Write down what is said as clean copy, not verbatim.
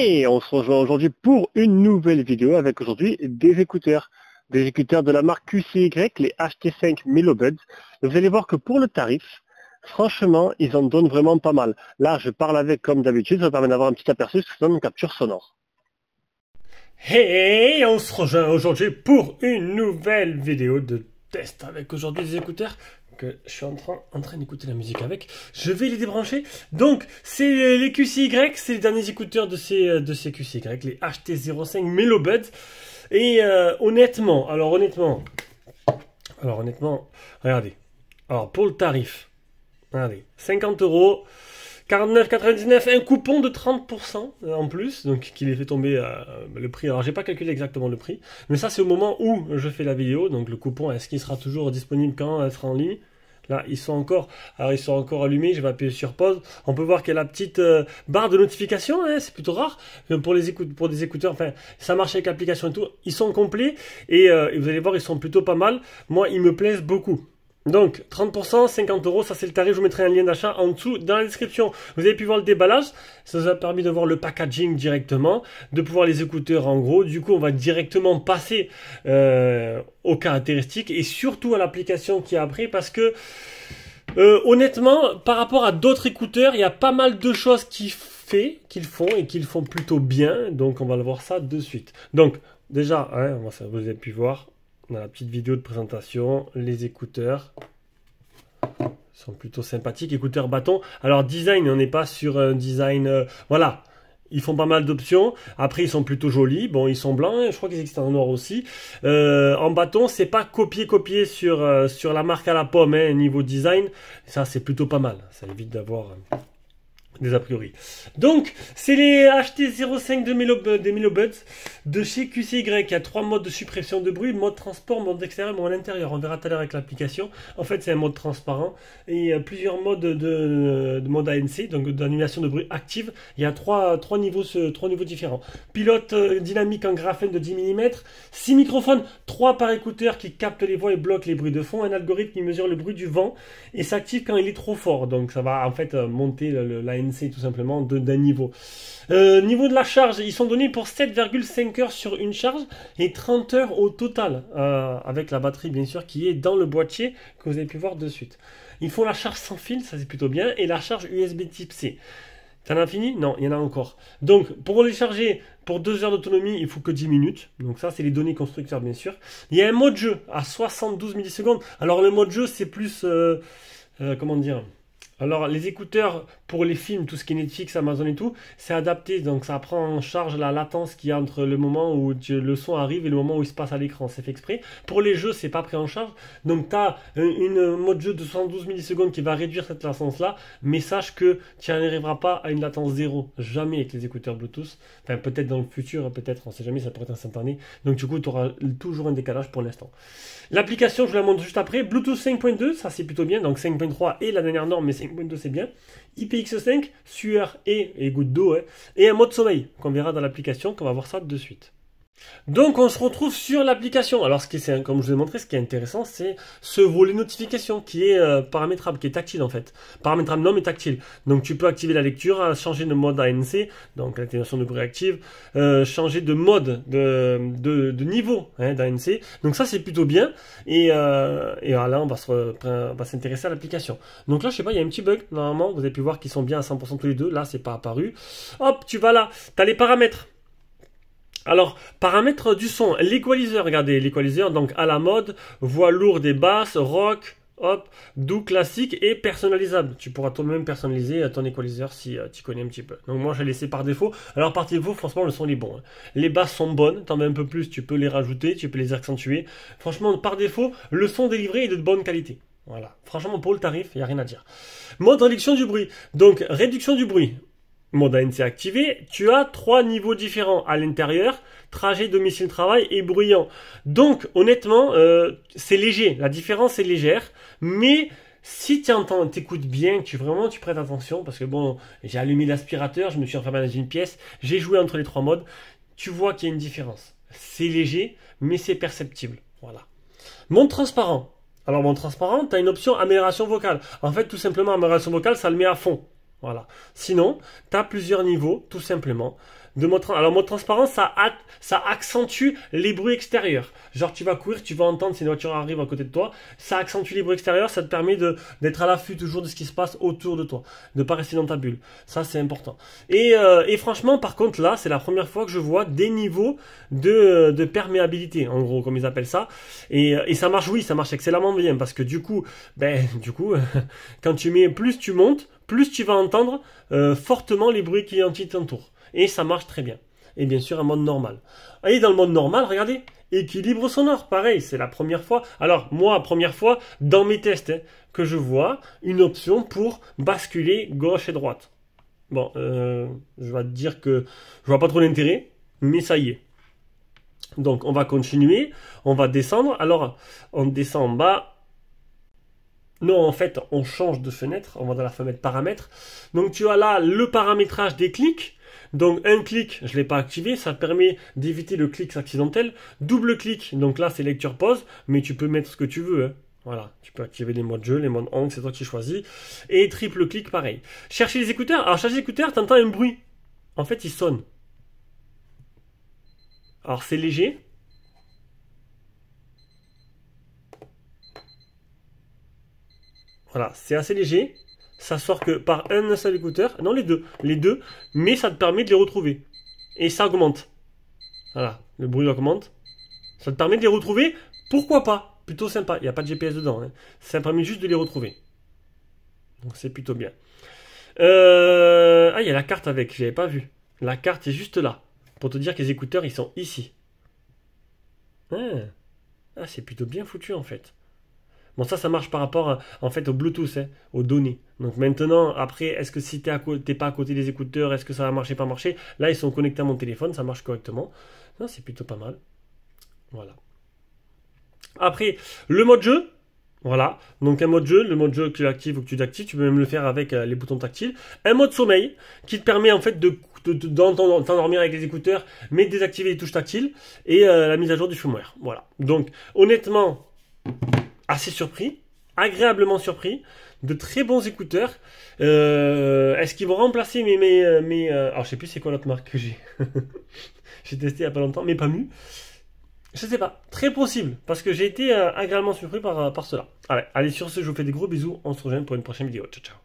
Hey, on se rejoint aujourd'hui pour une nouvelle vidéo avec aujourd'hui des écouteurs. Des écouteurs de la marque QCY, les HT5 Melobuds. Vous allez voir que pour le tarif, franchement, ils en donnent vraiment pas mal. Là, je parle avec comme d'habitude, ça permet d'avoir un petit aperçu ce que ça donne une capture sonore. Hey, on se rejoint aujourd'hui pour une nouvelle vidéo de test avec aujourd'hui des écouteurs que je suis en train d'écouter la musique avec. Je vais les débrancher. Donc, c'est les QCY, c'est les derniers écouteurs de ces QCY, les HT05 Melobuds. Et honnêtement, regardez. Alors, pour le tarif, regardez, 50 €. 49,99, un coupon de 30% en plus, donc qui les fait tomber le prix. Alors j'ai pas calculé exactement le prix, mais ça c'est au moment où je fais la vidéo, donc le coupon, est-ce qu'il sera toujours disponible quand elle sera en ligne? Là, ils sont encore allumés, je vais appuyer sur pause. On peut voir qu'il y a la petite barre de notification, hein, c'est plutôt rare pour des écouteurs, enfin, ça marche avec l'application et tout. Ils sont complets et vous allez voir, ils sont plutôt pas mal. Moi, ils me plaisent beaucoup. Donc, 30%, 50 €, ça c'est le tarif, je vous mettrai un lien d'achat en dessous dans la description. Vous avez pu voir le déballage, ça nous a permis de voir le packaging directement, de pouvoir les écouteurs en gros. Du coup, on va directement passer aux caractéristiques et surtout à l'application qui est après parce que, honnêtement, par rapport à d'autres écouteurs, il y a pas mal de choses qu'ils font et qu'ils font plutôt bien. Donc, on va le voir ça de suite. Donc, déjà, hein, vous avez pu voir. Dans la petite vidéo de présentation, les écouteurs sont plutôt sympathiques, écouteurs bâton. Alors design, on n'est pas sur un design, voilà, ils font pas mal d'options. Après, ils sont plutôt jolis. Bon, ils sont blancs, je crois qu'ils existent en noir aussi. En bâton, c'est pas copier-copier sur la marque à la pomme, hein, niveau design. Ça, c'est plutôt pas mal. Ça évite d'avoir des a priori. Donc, c'est les HT05 des Melobuds de chez QCY. Il y a 3 modes de suppression de bruit, mode transport, mode extérieur, mode intérieur. On verra tout à l'heure avec l'application. En fait, c'est un mode transparent. Et il y a plusieurs modes de mode ANC, donc d'annulation de bruit active. Il y a trois niveaux différents. Pilote dynamique en graphène de 10 mm. 6 microphones, 3 par écouteur qui captent les voix et bloquent les bruits de fond. Un algorithme qui mesure le bruit du vent et s'active quand il est trop fort. Donc, ça va en fait monter l'ANC tout simplement d'un niveau. Niveau de la charge, ils sont donnés pour 7,5 heures sur une charge et 30 heures au total, avec la batterie bien sûr qui est dans le boîtier que vous avez pu voir de suite. Ils font la charge sans fil, ça c'est plutôt bien, et la charge USB type C. T'en as fini? Non, il y en a encore. Donc, pour les charger pour 2 heures d'autonomie, il faut que 10 minutes. Donc ça, c'est les données constructeurs, bien sûr. Il y a un mode jeu à 72 millisecondes. Alors, le mode jeu, c'est plus... comment dire? Alors, les écouteurs pour les films, tout ce qui est Netflix, Amazon et tout, c'est adapté. Donc, ça prend en charge la latence qu'il y a entre le moment où le son arrive et le moment où il se passe à l'écran. C'est fait exprès. Pour les jeux, c'est pas pris en charge. Donc, tu as une mode jeu de 112 millisecondes qui va réduire cette latence-là. Mais sache que tu n'arriveras pas à une latence zéro. Jamais avec les écouteurs Bluetooth. Enfin, peut-être dans le futur, peut-être, on sait jamais, ça pourrait être instantané. Donc, du coup, tu auras toujours un décalage pour l'instant. L'application, je vous la montre juste après. Bluetooth 5.2, ça c'est plutôt bien. Donc 5.3 est la dernière norme, mais 5.2 c'est bien. IPX5, sueur et goutte d'eau. Hein. Et un mode sommeil qu'on verra dans l'application, qu'on va voir ça de suite. Donc on se retrouve sur l'application. Alors comme je vous ai montré, ce qui est intéressant, c'est ce volet notification qui est paramétrable, qui est tactile en fait. Paramétrable non mais tactile. Donc tu peux activer la lecture, changer de mode ANC, donc l'atténuation de bruit active, changer de mode de niveau hein, d'ANC. Donc ça c'est plutôt bien. Et là on va s'intéresser à l'application. Donc là je sais pas, il y a un petit bug. Normalement vous avez pu voir qu'ils sont bien à 100% tous les deux. Là c'est pas apparu. Hop, tu vas là, tu as les paramètres. Alors, paramètres du son, l'équaliseur, regardez, l'équaliseur, donc à la mode, voix lourde et basse, rock, hop, doux, classique et personnalisable. Tu pourras toi-même personnaliser ton équaliseur si tu connais un petit peu. Donc moi, j'ai laissé par défaut. Alors par défaut, franchement, le son est bon. Hein. Les basses sont bonnes, t'en mets un peu plus, tu peux les rajouter, tu peux les accentuer. Franchement, par défaut, le son délivré est de bonne qualité. Voilà, franchement, pour le tarif, il n'y a rien à dire. Mode réduction du bruit. Donc, réduction du bruit. Mode ANC activé, tu as 3 niveaux différents à l'intérieur, trajet, domicile, travail et bruyant. Donc honnêtement, c'est léger, la différence est légère, mais si tu entends, t'écoutes bien, tu prêtes attention, parce que bon, j'ai allumé l'aspirateur, je me suis enfermé dans une pièce, j'ai joué entre les 3 modes, tu vois qu'il y a une différence. C'est léger, mais c'est perceptible. Voilà. Mode transparent. Alors mode transparent, tu as une option amélioration vocale. En fait, tout simplement, amélioration vocale, ça le met à fond. Voilà. Sinon, tu as plusieurs niveaux, tout simplement. Alors, mode transparent, ça accentue les bruits extérieurs. Genre, tu vas courir, tu vas entendre si une voiture arrive à côté de toi. Ça accentue les bruits extérieurs, ça te permet d'être à l'affût toujours de ce qui se passe autour de toi. De ne pas rester dans ta bulle. Ça, c'est important. Et franchement, par contre, là, c'est la première fois que je vois des niveaux de perméabilité, en gros, comme ils appellent ça. Et ça marche, oui, ça marche excellemment bien. Parce que du coup, quand tu mets, plus tu montes, plus tu vas entendre fortement les bruits qui t'entourent. Et ça marche très bien. Et bien sûr, un mode normal. Et dans le mode normal, regardez, équilibre sonore, pareil, c'est la première fois. Alors, moi, première fois, dans mes tests, que je vois une option pour basculer gauche et droite. Bon, je vais te dire que je vois pas trop l'intérêt, mais ça y est. Donc, on va continuer, on va descendre. Alors, on descend en bas. Non, en fait, on change de fenêtre. On va dans la fenêtre paramètres. Donc, tu as là le paramétrage des clics. Donc, un clic, je ne l'ai pas activé. Ça permet d'éviter le clic accidentel. Double clic, donc là, c'est lecture pause. Mais tu peux mettre ce que tu veux. Hein. Voilà, tu peux activer les modes jeu, les modes angle, c'est toi qui choisis. Et triple clic, pareil. Chercher les écouteurs. Alors, chercher les écouteurs, tu entends un bruit. En fait, il sonne. Alors, c'est léger. Voilà, c'est assez léger. Ça sort que par un seul écouteur. Non, les deux. Mais ça te permet de les retrouver. Et ça augmente. Voilà, le bruit augmente. Ça te permet de les retrouver. Pourquoi pas? Plutôt sympa. Il n'y a pas de GPS dedans. Hein. Ça permet juste de les retrouver. Donc c'est plutôt bien. Ah, il y a la carte avec. Je n'avais pas vu. La carte est juste là. Pour te dire que les écouteurs, ils sont ici. Ah, c'est plutôt bien foutu en fait. Bon, ça marche par rapport en fait au Bluetooth, hein, aux données. Donc maintenant, après, est-ce que si t'es pas à côté des écouteurs, est-ce que ça va marcher, pas marcher? Là, ils sont connectés à mon téléphone, ça marche correctement. Non, c'est plutôt pas mal. Voilà. Après, le mode jeu. Voilà. Donc un mode jeu, le mode jeu que tu actives ou que tu désactives, tu peux même le faire avec les boutons tactiles. Un mode sommeil qui te permet en fait de t'endormir avec les écouteurs, mais de désactiver les touches tactiles et la mise à jour du firmware. Voilà. Donc honnêtement, assez surpris, agréablement surpris, de très bons écouteurs. Est-ce qu'ils vont remplacer mes alors je sais plus c'est quoi l'autre marque que j'ai. J'ai testé il y a pas longtemps, mais pas mu. Je sais pas, très possible, parce que j'ai été agréablement surpris par cela. Allez, sur ce, je vous fais des gros bisous, on se rejoint pour une prochaine vidéo. Ciao, ciao.